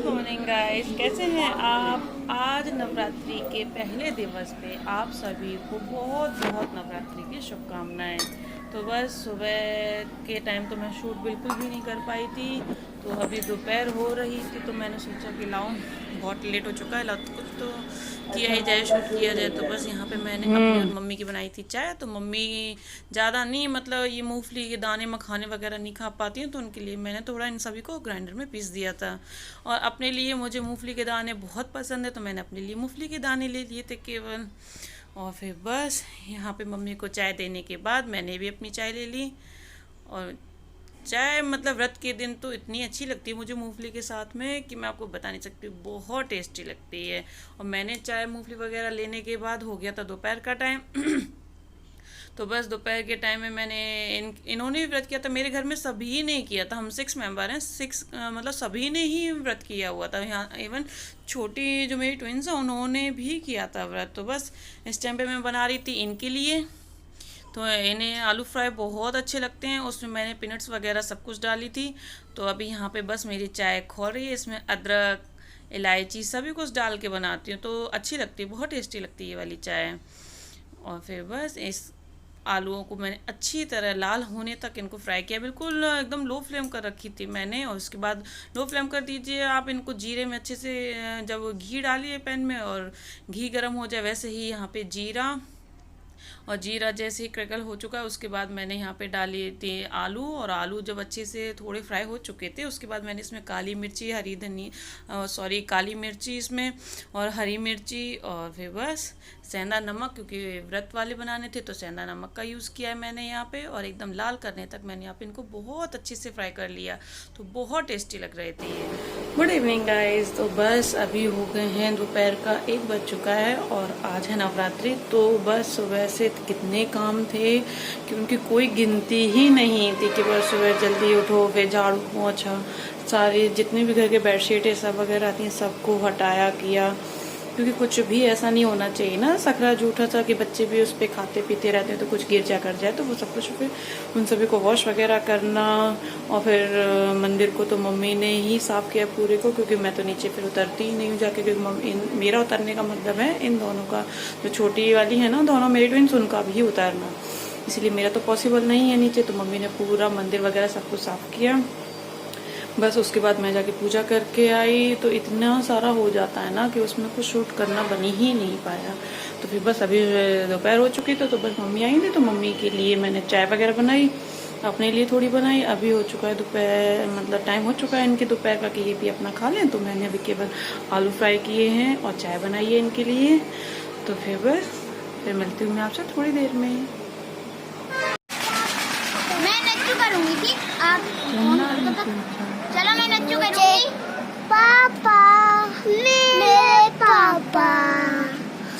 Good morning guys, कैसे हैं आप। आज नवरात्रि के पहले दिवस पे आप सभी को बहुत बहुत नवरात्रि की शुभकामनाएं। तो बस सुबह के टाइम तो मैं शूट बिल्कुल भी नहीं कर पाई थी, तो अभी दोपहर हो रही थी तो मैंने सोचा कि लाऊं, बहुत लेट हो चुका है, कुछ तो किया ही जाए, शूट किया जाए। तो बस यहाँ पे मैंने अपनी और मम्मी की बनाई थी चाय। तो मम्मी ज़्यादा नहीं, मतलब ये मूंगफली के दाने मखाने वगैरह नहीं खा पाती हैं, तो उनके लिए मैंने थोड़ा इन सभी को ग्राइंडर में पीस दिया था। और अपने लिए, मुझे मूंगफली के दाने बहुत पसंद है, तो मैंने अपने लिए मूंगफली के दाने ले लिए थे केवल। और फिर बस यहाँ पे मम्मी को चाय देने के बाद मैंने भी अपनी चाय ले ली। और चाय मतलब व्रत के दिन तो इतनी अच्छी लगती है मुझे मूंगफली के साथ में कि मैं आपको बता नहीं सकती, बहुत टेस्टी लगती है। और मैंने चाय मूंगफली वगैरह लेने के बाद हो गया था दोपहर का टाइम। तो बस दोपहर के टाइम में मैंने इन्होंने भी व्रत किया था, मेरे घर में सभी ने किया था, हम 6 मेंबर हैं, 6 मतलब सभी ने ही व्रत किया हुआ था। यहाँ इवन छोटी जो मेरी ट्विंस हैं उन्होंने भी किया था व्रत। तो बस इस टाइम पे मैं बना रही थी इनके लिए। तो इन्हें आलू फ्राई बहुत अच्छे लगते हैं, उसमें मैंने पीनट्स वगैरह सब कुछ डाली थी। तो अभी यहाँ पे बस मेरी चाय खोल रही है, इसमें अदरक इलायची सभी कुछ डाल के बनाती हूँ, तो अच्छी लगती है, बहुत टेस्टी लगती है ये वाली चाय। और फिर बस इस आलूओं को मैंने अच्छी तरह लाल होने तक इनको फ्राई किया, बिल्कुल एकदम लो फ्लेम कर रखी थी मैंने। और उसके बाद लो फ्लेम कर दीजिए आप इनको, जीरे में अच्छे से जब घी डालिए पैन में और घी गर्म हो जाए, वैसे ही यहाँ पे जीरा, और जीरा जैसे ही क्रैकल हो चुका है उसके बाद मैंने यहाँ पे डाली थी आलू। और आलू जब अच्छे से थोड़े फ्राई हो चुके थे उसके बाद मैंने इसमें काली मिर्ची, हरी धनी काली मिर्ची इसमें, और हरी मिर्ची, और फिर बस सेंधा नमक, क्योंकि व्रत वाले बनाने थे तो सेंधा नमक का यूज़ किया है मैंने यहाँ पे। और एकदम लाल करने तक मैंने यहाँ पे इनको बहुत अच्छे से फ्राई कर लिया, तो बहुत टेस्टी लग रहे थे ये। गुड इवनिंग गाइस, तो बस अभी हो गए हैं दोपहर का 1 बज चुका है और आज है नवरात्रि। तो बस सुबह से कितने काम थे कि उनकी कोई गिनती ही नहीं थी, कि बस सुबह जल्दी उठो, फिर झाड़ू पोंछा, सारे जितने भी घर के बेडशीट है सब वगैरह आती हैं सबको हटाया किया, क्योंकि कुछ भी ऐसा नहीं होना चाहिए ना सकरा जूठा सा कि बच्चे भी उस पर खाते पीते रहते हैं तो कुछ गिर जा कर जाए, तो वो सब कुछ फिर उन सभी को वॉश वगैरह करना। और फिर मंदिर को तो मम्मी ने ही साफ़ किया पूरे को, क्योंकि मैं तो नीचे फिर उतरती ही नहीं हूँ जाके, क्योंकि मेरा उतरने का मतलब है इन दोनों का, जो छोटी वाली है ना दोनों मेरी ट्विंस, उनका भी उतरना, इसलिए मेरा तो पॉसिबल नहीं है नीचे। तो मम्मी ने पूरा मंदिर वगैरह सब कुछ साफ़ किया। बस उसके बाद मैं जाके पूजा करके आई, तो इतना सारा हो जाता है ना कि उसमें कुछ शूट करना बनी ही नहीं पाया। तो फिर बस अभी दोपहर हो चुकी तो बस मम्मी आई थी, तो मम्मी के लिए मैंने चाय वगैरह बनाई, अपने लिए थोड़ी बनाई। अभी हो चुका है दोपहर, मतलब टाइम हो चुका है इनके दोपहर का कि ये भी अपना खा लें। तो मैंने अभी केवल आलू फ्राई किए हैं और चाय बनाई है इनके लिए। तो फिर बस फिर मिलती हूँ मैं आपसे थोड़ी देर में। मैं नच्चू करूँगी, ठीक? आप चलो मैं नच्चू करूँगी। पापा, मेरे पापा।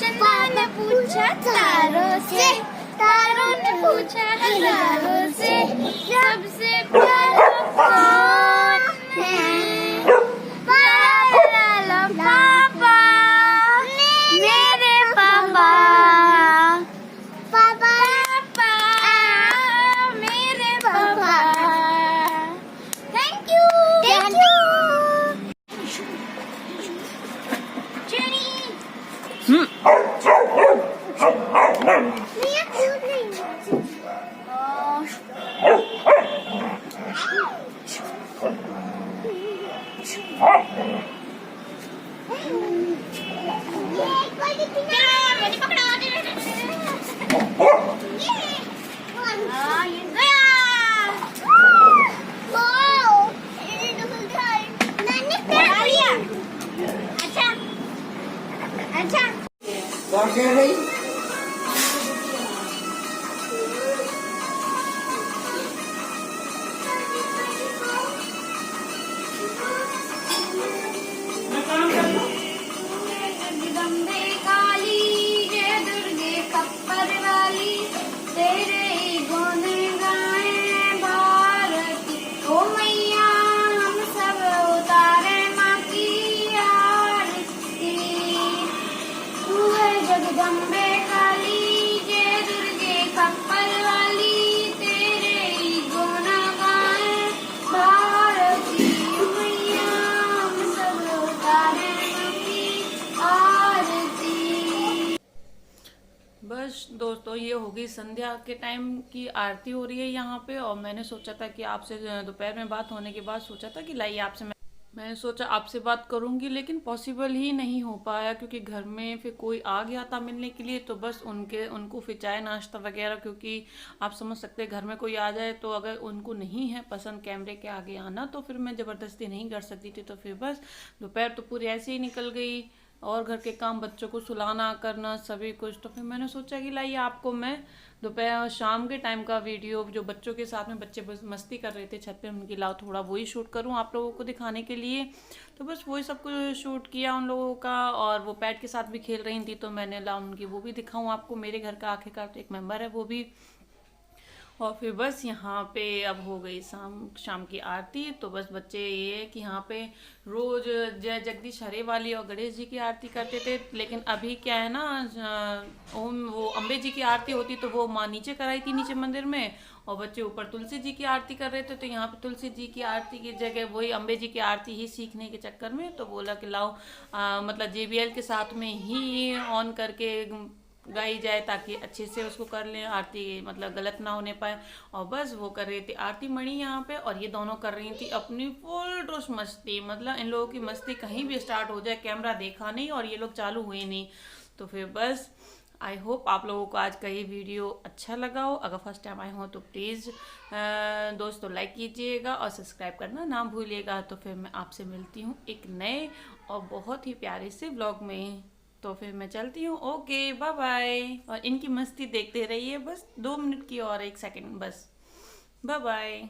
चंदा ने पूछा तारों से, तारों ने पूछा हजारों से, सबसे प्यारा कौन है? पापा, पापा, मेरे पापा। पापा, पापा, मेरे पापा। Thank you, thank you. Cherry. नहीं क्यूट नहीं। मैंने पकड़ा। ये गया। वाओ, ये तो मैंने पकड़ा लिया। अच्छा, अच्छा। कौन कह रही? जगदम्बे काली, जय दुर्गे खप्पर वाली, तेरे ही गुण गाएं भारती। ओ मैया हम सब उतारे माँ की आरती। तू है जगदम्बे गई संध्या के टाइम की आरती हो रही है यहाँ पे, और मैंने सोचा था कि आपसे दोपहर में बात होने के बाद सोचा था कि लाइए आपसे मैंने सोचा आपसे बात करूंगी, लेकिन पॉसिबल ही नहीं हो पाया क्योंकि घर में फिर कोई आ गया था मिलने के लिए। तो बस उनको फिर चाय नाश्ता वगैरह, क्योंकि आप समझ सकते हैं घर में कोई आ जाए तो अगर उनको नहीं है पसंद कैमरे के आगे आना तो फिर मैं ज़बरदस्ती नहीं कर सकती थी। तो फिर बस दोपहर तो पूरी ऐसे ही निकल गई, और घर के काम, बच्चों को सुलाना करना सभी कुछ। तो फिर मैंने सोचा कि लाइए आपको मैं दोपहर शाम के टाइम का वीडियो, जो बच्चों के साथ में बच्चे बस मस्ती कर रहे थे छत पे, उनकी लाओ थोड़ा वही शूट करूं आप लोगों को दिखाने के लिए। तो बस वही सब कुछ शूट किया उन लोगों का, और वो पैट के साथ भी खेल रही थी तो मैंने ला उनकी वो भी दिखाऊं आपको। मेरे घर का आखिरकार तो एक मेंबर है वो भी। और फिर बस यहाँ पे अब हो गई शाम की आरती। तो बस बच्चे ये है कि यहाँ पे रोज जय जगदीश हरे वाली और गणेश जी की आरती करते थे, लेकिन अभी क्या है ना, वो अम्बे जी की आरती होती तो वो माँ नीचे कराई थी नीचे मंदिर में, और बच्चे ऊपर तुलसी जी की आरती कर रहे थे। तो यहाँ पे तुलसी जी की आरती की जगह वही अम्बे जी की आरती ही सीखने के चक्कर में तो बोला कि लाओ मतलब JBL के साथ में ही ऑन करके गाई जाए ताकि अच्छे से उसको कर लें आरती, मतलब गलत ना होने पाए। और बस वो कर रही थी आरती मणि यहाँ पे, और ये दोनों कर रही थी अपनी फुल डोज मस्ती। मतलब इन लोगों की मस्ती कहीं भी स्टार्ट हो जाए कैमरा देखा नहीं और ये लोग चालू हुए नहीं। तो फिर बस आई होप आप लोगों को आज का ये वीडियो अच्छा लगा हो। अगर फर्स्ट टाइम आए हो तो प्लीज़ दोस्तों लाइक कीजिएगा और सब्सक्राइब करना ना भूलिएगा। तो फिर मैं आपसे मिलती हूँ एक नए और बहुत ही प्यारे से व्लॉग में। तो फिर मैं चलती हूँ, ओके बाय बाय। और इनकी मस्ती देखते रहिए, बस 2 मिनट की और 1 सेकंड बस। Bye bye.